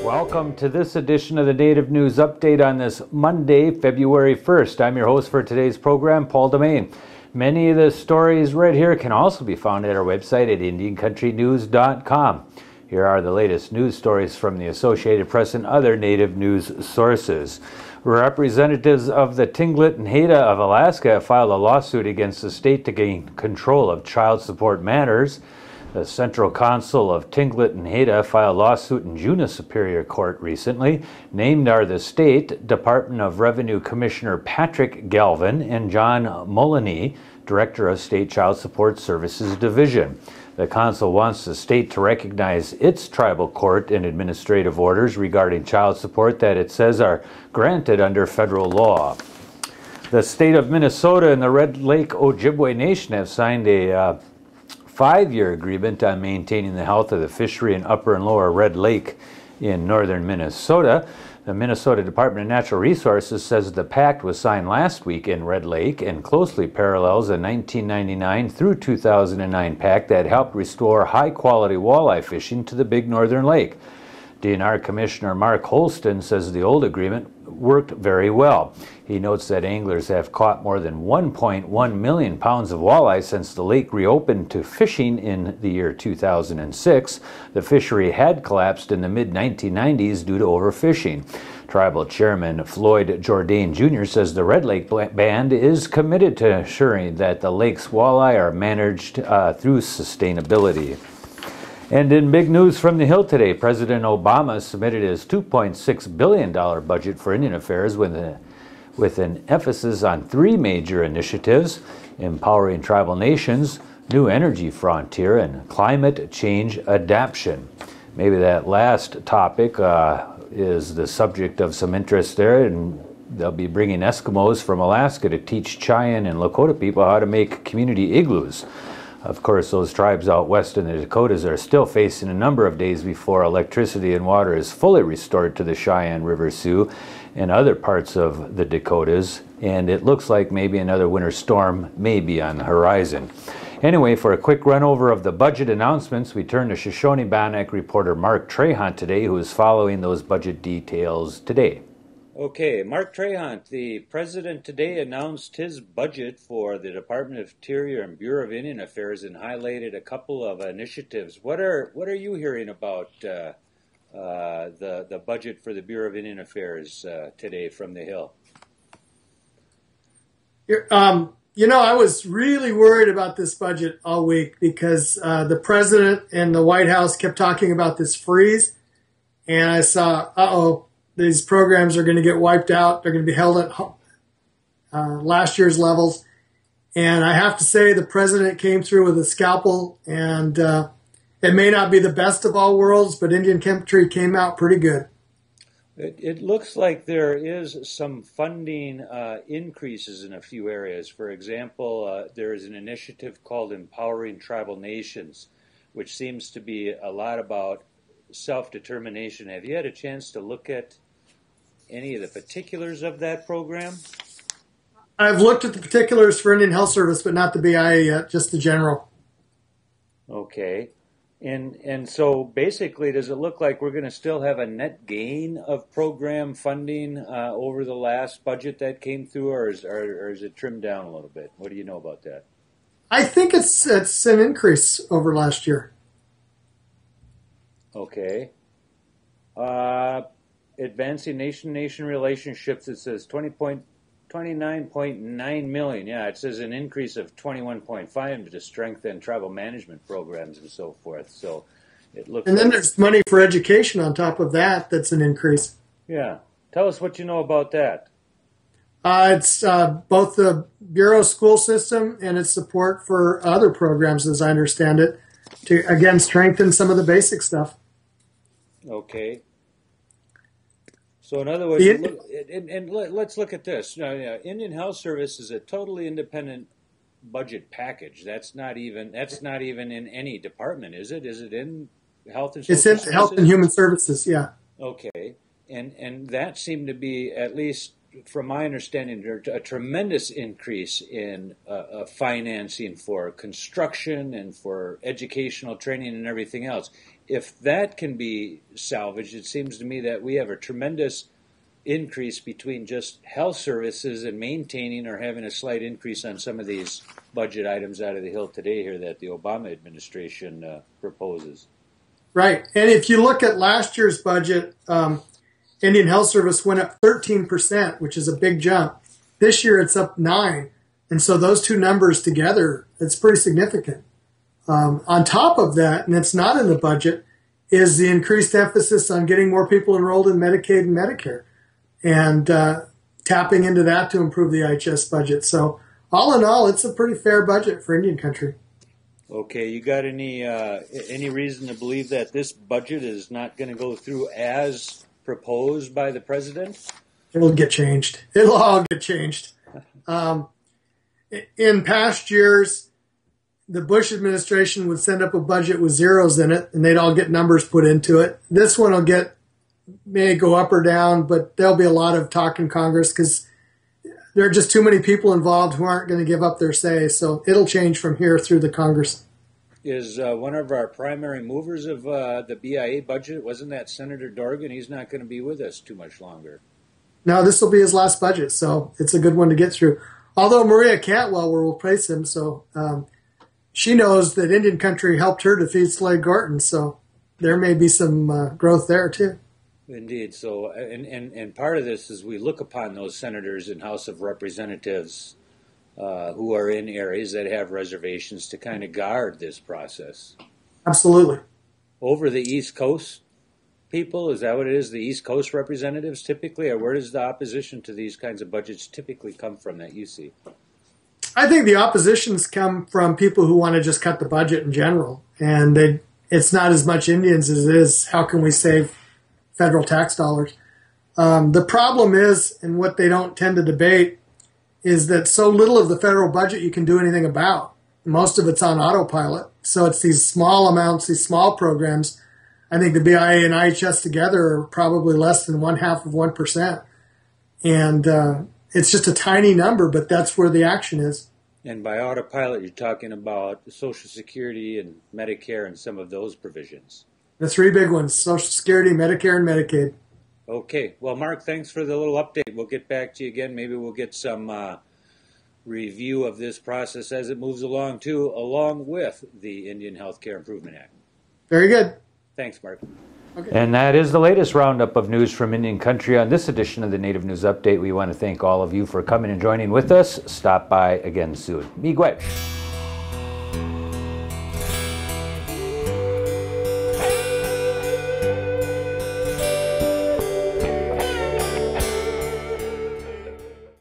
Welcome to this edition of the Native News Update on this Monday, February 1st. I'm your host for today's program, Paul DeMain. Many of the stories right here can also be found at our website at IndianCountryNews.com. Here are the latest news stories from the Associated Press and other Native news sources. Representatives of the Tlingit and Haida of Alaska have filed a lawsuit against the state to gain control of child support matters. The Central Council of Tlingit and Haida filed a lawsuit in Juna Superior Court recently. Named are the State Department of Revenue Commissioner Patrick Galvin and John Mullany, Director of State Child Support Services Division. The council wants the state to recognize its tribal court and administrative orders regarding child support that it says are granted under federal law. The state of Minnesota and the Red Lake Ojibwe Nation have signed a 5-year agreement on maintaining the health of the fishery in Upper and Lower Red Lake in northern Minnesota. The Minnesota Department of Natural Resources says the pact was signed last week in Red Lake and closely parallels a 1999 through 2009 pact that helped restore high-quality walleye fishing to the Big Northern Lake. DNR Commissioner Mark Holston says the old agreement worked very well. He notes that anglers have caught more than 1.1 million pounds of walleye since the lake reopened to fishing in the year 2006. The fishery had collapsed in the mid-1990s due to overfishing. Tribal Chairman Floyd Jourdain Jr. says the Red Lake Band is committed to ensuring that the lake's walleye are managed through sustainability. And in big news from the Hill today, President Obama submitted his $2.6 billion budget for Indian Affairs with an emphasis on 3 major initiatives: empowering tribal nations, new energy frontier, and climate change adaptation. Maybe that last topic is the subject of some interest there, and they'll be bringing Eskimos from Alaska to teach Cheyenne and Lakota people how to make community igloos. Of course, those tribes out west in the Dakotas are still facing a number of days before electricity and water is fully restored to the Cheyenne River Sioux and other parts of the Dakotas, and it looks like maybe another winter storm may be on the horizon. Anyway, for a quick run over of the budget announcements, we turn to Shoshone-Bannock reporter Mark Trahant today, who is following those budget details today. Okay, Mark Trahant, the president today announced his budget for the Department of Interior and Bureau of Indian Affairs and highlighted a couple of initiatives. What are you hearing about the budget for the Bureau of Indian Affairs today from the Hill? I was really worried about this budget all week because the president and the White House kept talking about this freeze, and I saw, these programs are going to get wiped out. They're going to be held at last year's levels. And I have to say the president came through with a scalpel, and it may not be the best of all worlds, but Indian country came out pretty good. It looks like there is some funding increases in a few areas. For example, there is an initiative called Empowering Tribal Nations, which seems to be a lot about self-determination. Have you had a chance to look at any of the particulars of that program? I've looked at the particulars for Indian Health Service, but not the BIA yet, just the general. Okay. And so basically, does it look like we're going to still have a net gain of program funding over the last budget that came through, or is it trimmed down a little bit? What do you know about that? I think it's an increase over last year. Okay. Advancing nation-nation relationships, it says 29.9 million. Yeah, it says an increase of 21.5 to strengthen tribal management programs and so forth. So it looks. And then there's money for education on top of that. That's an increase. Yeah. Tell us what you know about that. It's both the Bureau school system and its support for other programs, as I understand it, to, again, strengthen some of the basic stuff. Okay. So in other words, let's look at this. Indian Health Service is a totally independent budget package. That's not even in any department, is it? Is it in Health and Social Services? It's in Health and Human Services, yeah. Okay. And that seemed to be, at least from my understanding, there's a tremendous increase in financing for construction and for educational training and everything else. If that can be salvaged, it seems to me that we have a tremendous increase between just health services and maintaining or having a slight increase on some of these budget items out of the Hill today here that the Obama administration proposes. Right. And if you look at last year's budget, Indian Health Service went up 13%, which is a big jump. This year it's up 9%. And so those two numbers together, it's pretty significant. On top of that, and it's not in the budget, is the increased emphasis on getting more people enrolled in Medicaid and Medicare and tapping into that to improve the IHS budget. So all in all, it's a pretty fair budget for Indian country. Okay, you got any reason to believe that this budget is not going to go through as proposed by the president? It'll get changed. It'll all get changed. In past years, the Bush administration would send up a budget with zeros in it, and they'd all get numbers put into it. This one may go up or down, but there'll be a lot of talk in Congress because there are just too many people involved who aren't going to give up their say. So it'll change from here through the Congress. Is one of our primary movers of the BIA budget, wasn't that Senator Dorgan? He's not going to be with us too much longer. No, this will be his last budget, so it's a good one to get through. Although Maria Cantwell will replace him, so she knows that Indian country helped her defeat Slade Gorton, so there may be some growth there too. Indeed. So, and part of this is we look upon those senators in House of Representatives who are in areas that have reservations to kind of guard this process. Absolutely. Over the East Coast people, is that what it is? The East Coast representatives typically, or where does the opposition to these kinds of budgets typically come from that you see? I think the oppositions come from people who want to just cut the budget in general. And it's not as much Indians as it is, how can we save federal tax dollars? The problem is, and what they don't tend to debate, is that so little of the federal budget you can do anything about. Most of it's on autopilot. So it's these small amounts, these small programs. I think the BIA and IHS together are probably less than 0.5%. And it's just a tiny number, but that's where the action is. And by autopilot, you're talking about Social Security and Medicare and some of those provisions. The three big ones, Social Security, Medicare, and Medicaid. Okay. Well, Mark, thanks for the little update. We'll get back to you again. Maybe we'll get some review of this process as it moves along, too, along with the Indian Healthcare Improvement Act. Very good. Thanks, Mark. Okay. And that is the latest roundup of news from Indian Country on this edition of the Native News Update. We want to thank all of you for coming and joining with us. Stop by again soon. Miigwech.